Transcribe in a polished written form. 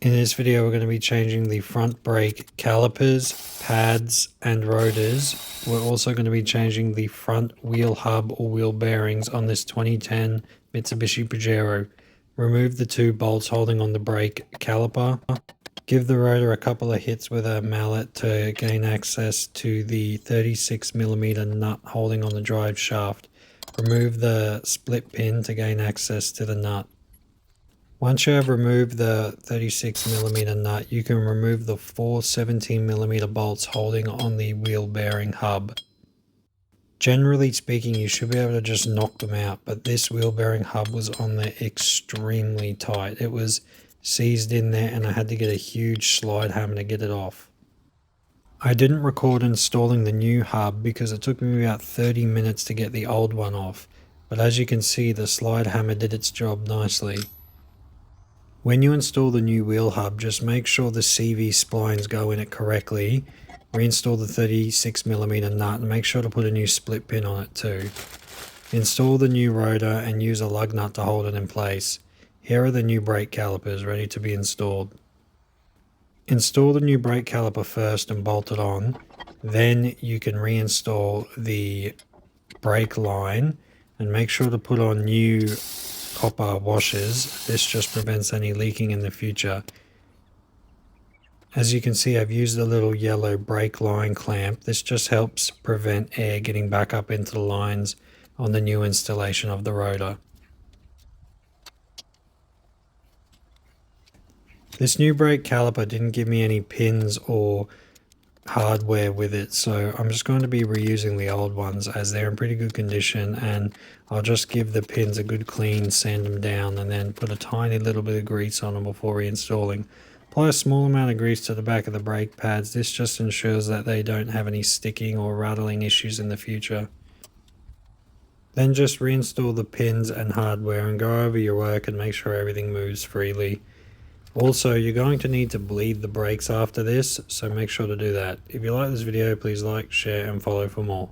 In this video, we're going to be changing the front brake calipers, pads, and rotors. We're also going to be changing the front wheel hub or wheel bearings on this 2010 Mitsubishi Pajero. Remove the two bolts holding on the brake caliper. Give the rotor a couple of hits with a mallet to gain access to the 36mm nut holding on the drive shaft. Remove the split pin to gain access to the nut. Once you have removed the 36mm nut, you can remove the four 17mm bolts holding on the wheel bearing hub. Generally speaking, you should be able to just knock them out, but this wheel bearing hub was on there extremely tight. It was seized in there and I had to get a huge slide hammer to get it off. I didn't record installing the new hub because it took me about 30 minutes to get the old one off, but as you can see, the slide hammer did its job nicely. When you install the new wheel hub, just make sure the CV splines go in it correctly. Reinstall the 36mm nut and make sure to put a new split pin on it too. Install the new rotor and use a lug nut to hold it in place. Here are the new brake calipers ready to be installed. Install the new brake caliper first and bolt it on. Then you can reinstall the brake line and make sure to put on new copper washers. This just prevents any leaking in the future. As you can see, I've used a little yellow brake line clamp. This just helps prevent air getting back up into the lines on the new installation of the rotor. This new brake caliper didn't give me any pins or hardware with it, so I'm just going to be reusing the old ones as they're in pretty good condition, and I'll just give the pins a good clean, sand them down, and then put a tiny little bit of grease on them before reinstalling. Apply a small amount of grease to the back of the brake pads. This just ensures that they don't have any sticking or rattling issues in the future. Then just reinstall the pins and hardware and go over your work and make sure everything moves freely. Also, you're going to need to bleed the brakes after this, so make sure to do that. If you like this video, please like, share, and follow for more.